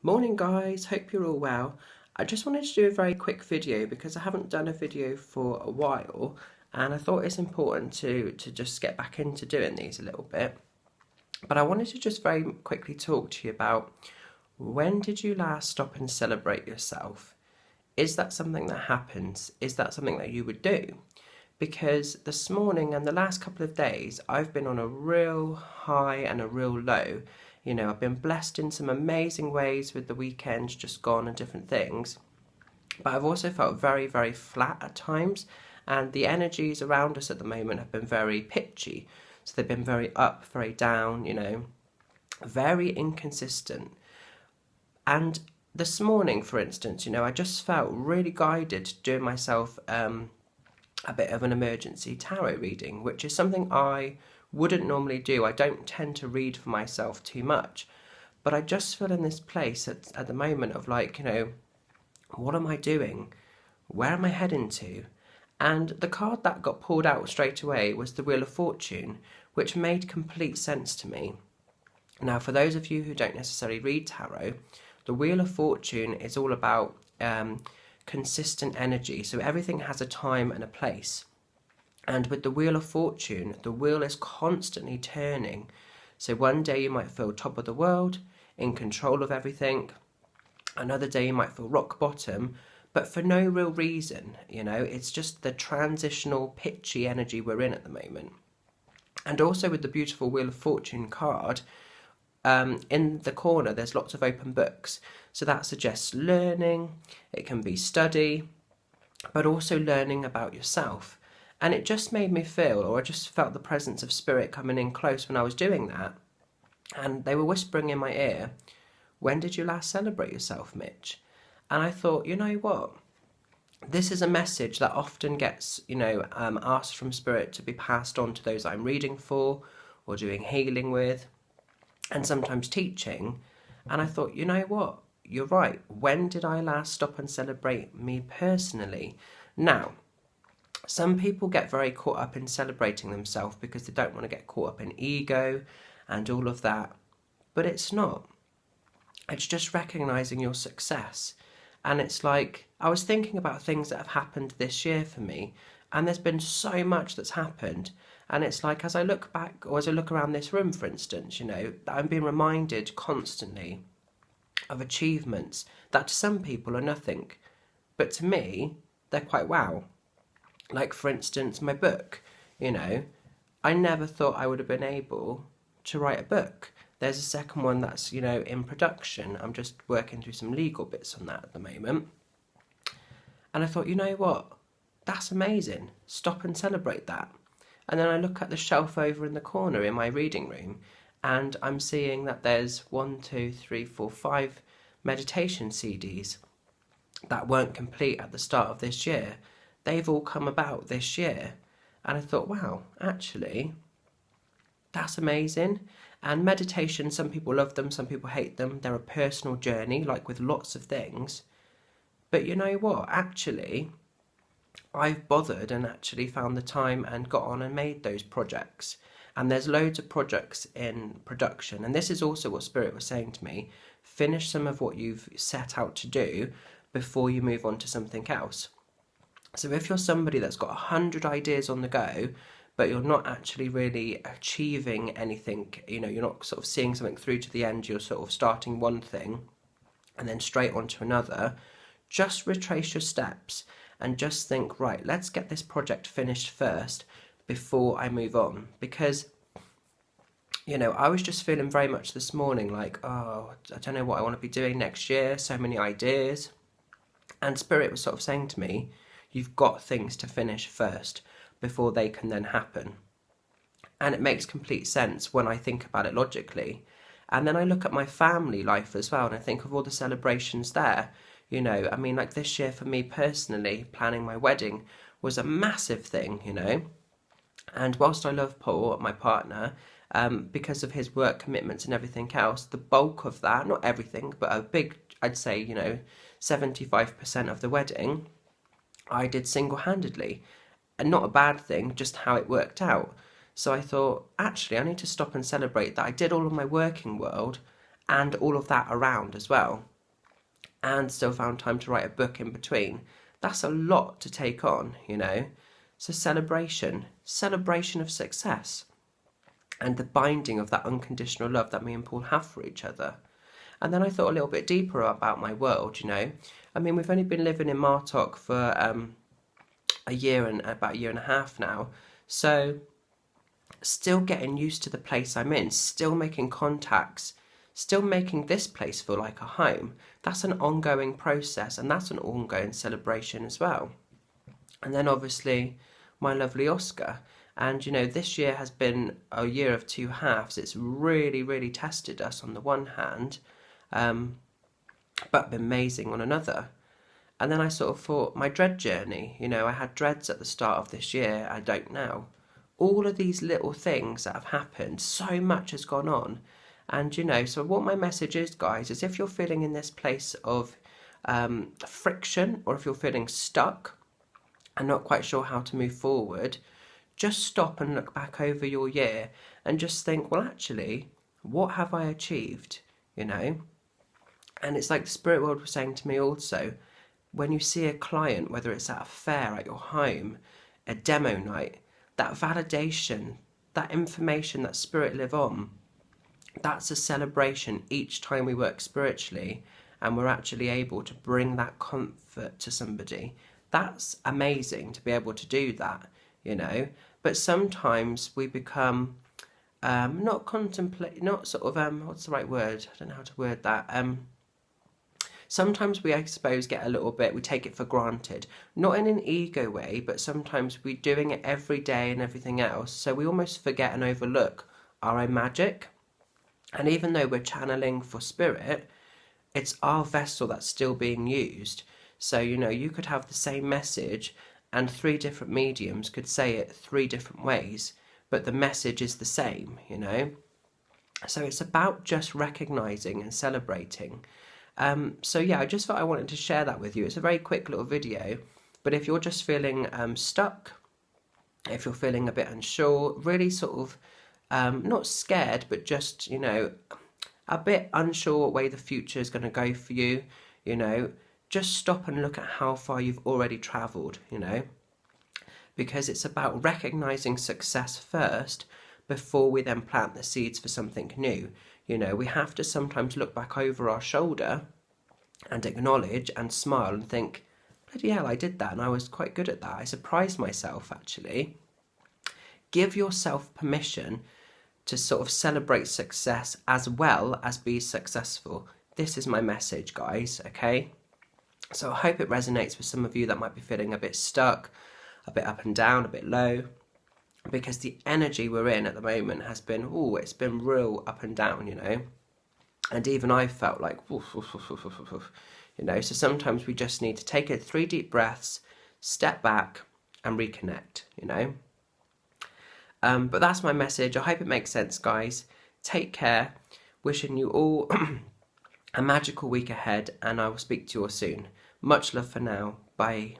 Morning guys, hope you're all well. I just wanted to do a very quick video because I haven't done a video for a while and I thought it's important to just get back into doing these a little bit. But I wanted to just very quickly talk to you about, when did you last stop and celebrate yourself? Is that something that happens? Is that something that you would do? Because this morning and the last couple of days I've been on a real high and a real low. I've been blessed in some amazing ways with the weekends just gone and different things, but I've also felt very, very flat at times, and the energies around us at the moment have been very pitchy. So they've been very up, very down, very inconsistent. And this morning, for instance, I just felt really guided doing myself a bit of an emergency tarot reading, which is something I wouldn't normally do. I don't tend to read for myself too much, but I just feel in this place at the moment of like, what am I doing? Where am I heading to? And the card that got pulled out straight away was the Wheel of Fortune, which made complete sense to me. Now, for those of you who don't necessarily read tarot, the Wheel of Fortune is all about consistent energy. So everything has a time and a place. And with the Wheel of Fortune, the wheel is constantly turning. So one day you might feel top of the world, in control of everything. Another day you might feel rock bottom, but for no real reason. It's just the transitional pitchy energy we're in at the moment. And also with the beautiful Wheel of Fortune card, in the corner there's lots of open books. So that suggests learning, it can be study, but also learning about yourself. And it just made me feel, or I just felt the presence of spirit coming in close when I was doing that. And they were whispering in my ear, when did you last celebrate yourself, Mitch? And I thought, you know what? This is a message that often gets, asked from spirit to be passed on to those I'm reading for or doing healing with and sometimes teaching. And I thought, you know what? You're right. When did I last stop and celebrate me personally? Now, some people get very caught up in celebrating themselves because they don't want to get caught up in ego and all of that. But it's not. It's just recognizing your success. And it's like, I was thinking about things that have happened this year for me, and there's been so much that's happened. And it's like, as I look back, or as I look around this room, for instance, I'm being reminded constantly of achievements that to some people are nothing. But to me, they're quite wow. Like, for instance, my book, I never thought I would have been able to write a book. There's a second one that's, in production. I'm just working through some legal bits on that at the moment. And I thought, you know what? That's amazing. Stop and celebrate that. And then I look at the shelf over in the corner in my reading room, and I'm seeing that there's 5 meditation CDs that weren't complete at the start of this year. They've all come about this year. And I thought, wow, actually, that's amazing. And meditation, some people love them, some people hate them. They're a personal journey, like with lots of things. But you know what? Actually, I've bothered and actually found the time and got on and made those projects. And there's loads of projects in production. And this is also what Spirit was saying to me. Finish some of what you've set out to do before you move on to something else. So if you're somebody that's got 100 ideas on the go, but you're not actually really achieving anything, you're not sort of seeing something through to the end, you're sort of starting one thing and then straight on to another, just retrace your steps and just think, right, let's get this project finished first before I move on. Because, I was just feeling very much this morning like, oh, I don't know what I want to be doing next year, so many ideas. And Spirit was sort of saying to me, you've got things to finish first before they can then happen. And it makes complete sense when I think about it logically. And then I look at my family life as well, and I think of all the celebrations there. Like this year for me personally, planning my wedding was a massive thing, And whilst I love Paul, my partner, because of his work commitments and everything else, the bulk of that, not everything, but a big, I'd say, 75% of the wedding, I did single-handedly. And not a bad thing, just how it worked out. So I thought, actually, I need to stop and celebrate that I did all of my working world and all of that around as well. and still found time to write a book in between. That's a lot to take on, you know. So celebration of success and the binding of that unconditional love that me and Paul have for each other. And then I thought a little bit deeper about my world, you know. I mean, we've only been living in Martok for about a year and a half now. So still getting used to the place I'm in, still making contacts, still making this place feel like a home. That's an ongoing process, and that's an ongoing celebration as well. And then obviously my lovely Oscar. And you know, this year has been a year of two halves. It's really, really tested us on the one hand, but been amazing on another. And then I sort of thought, my dread journey, you know, I had dreads at the start of this year, I don't now. All of these little things that have happened, so much has gone on. And you know, so what my message is, guys, is if you're feeling in this place of friction, or if you're feeling stuck and not quite sure how to move forward, just stop and look back over your year and just think, well, actually, what have I achieved, you know? And it's like the spirit world was saying to me also, when you see a client, whether it's at a fair, at your home, a demo night, that validation, that information that spirit live on, that's a celebration each time we work spiritually and we're actually able to bring that comfort to somebody. That's amazing to be able to do that, you know. But sometimes we become not sort of what's the right word? I don't know how to word that. Sometimes we, I suppose, get a little bit, we take it for granted. Not in an ego way, but sometimes we're doing it every day and everything else. So we almost forget and overlook our own magic. And even though we're channeling for spirit, it's our vessel that's still being used. So, you know, you could have the same message and 3 different mediums could say it 3 different ways, but the message is the same, you know. So it's about just recognizing and celebrating. So yeah, I just thought I wanted to share that with you. It's a very quick little video, but if you're just feeling stuck, if you're feeling a bit unsure, really sort of not scared, but just, you know, a bit unsure what way the future is going to go for you, you know, just stop and look at how far you've already travelled, you know, because it's about recognizing success first before we then plant the seeds for something new. You know, we have to sometimes look back over our shoulder and acknowledge and smile and think, bloody hell, I did that and I was quite good at that. I surprised myself, actually. Give yourself permission to sort of celebrate success as well as be successful. This is my message, guys, okay? So I hope it resonates with some of you that might be feeling a bit stuck, a bit up and down, a bit low, because the energy we're in at the moment has been, it's been real up and down, you know. And even I felt like, you know, so sometimes we just need to take 3 deep breaths, step back and reconnect, you know. But that's my message. I hope it makes sense, guys. Take care. Wishing you all a magical week ahead, and I will speak to you all soon. Much love for now. Bye.